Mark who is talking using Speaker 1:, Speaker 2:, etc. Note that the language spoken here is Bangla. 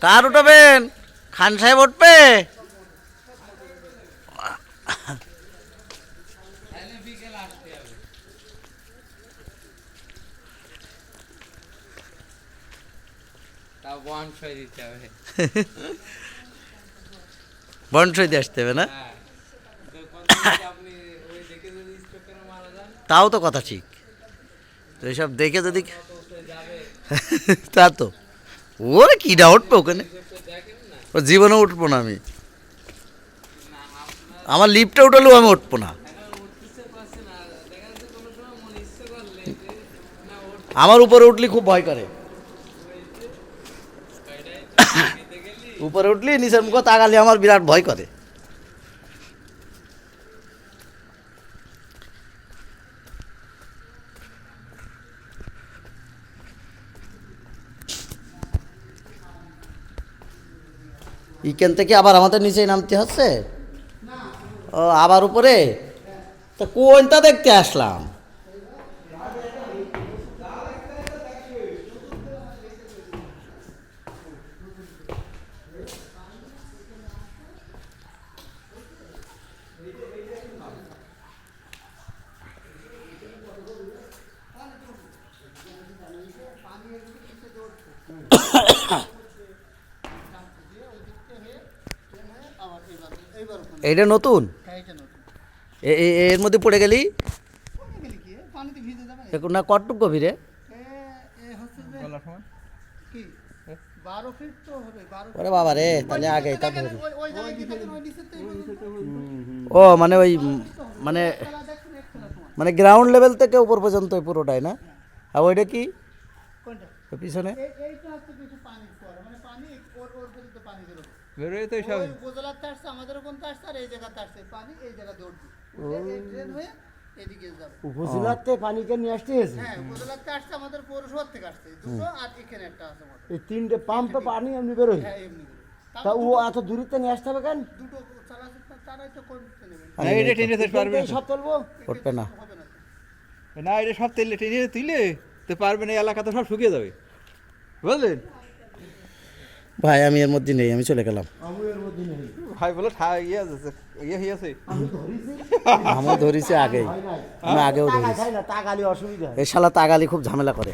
Speaker 1: কার উঠাবেন? খান সাহেব উঠবে? বনসই দিয়ে আসতে হবে না? তাও তো কথা ঠিক। তো এইসব দেখে যদি তা তো ওরে কিডা উঠবে ওখানে? ও জীবনে উঠবো না আমি। আমার লিফটে উঠালেও আমি উঠবো না। আমার উপরে উঠলে খুব ভয় করে। উপরে উঠলি নিচের মুখ তাকালে আমার বিরাট ভয় করে। এখান থেকে আবার আমাদের নিচেই নামতে হচ্ছে। ও আবার উপরে তো কোনটা দেখতে আসলাম। এইটা নতুন? এর মধ্যে পড়ে গেলি না? কটটুক গভীরে? ওরে বাবা রে, তাহলে আগে তা ধরি। ও মানে ওই মানে মানে গ্রাউন্ড লেভেল থেকে উপর পর্যন্ত পুরোটাই না? আর ওইটা কি পিছনে? উপজেলাতে পানিকে নিয়ে আসতে হয়েছে। এই তিনটে পাম্পে পানি এমনি বেরোয়। তা ও এত দূরিতে নিয়ে আসতে হবে কেন? সব তুলবো উঠবে না
Speaker 2: না, এটা সব তেলে টেনে তুলে তো পারবে না, এলাকা তো সব শুকিয়ে যাবে, বুঝলেন
Speaker 1: ভাই? আমি এর মধ্যে নেই, আমি চলে গেলাম।
Speaker 2: ভাই বলো ইয়ে হয়েছে,
Speaker 1: আমি ধরেছি আগেই, আমি আগেও ধরেছি। এই শালা তাগালি খুব ঝামেলা করে।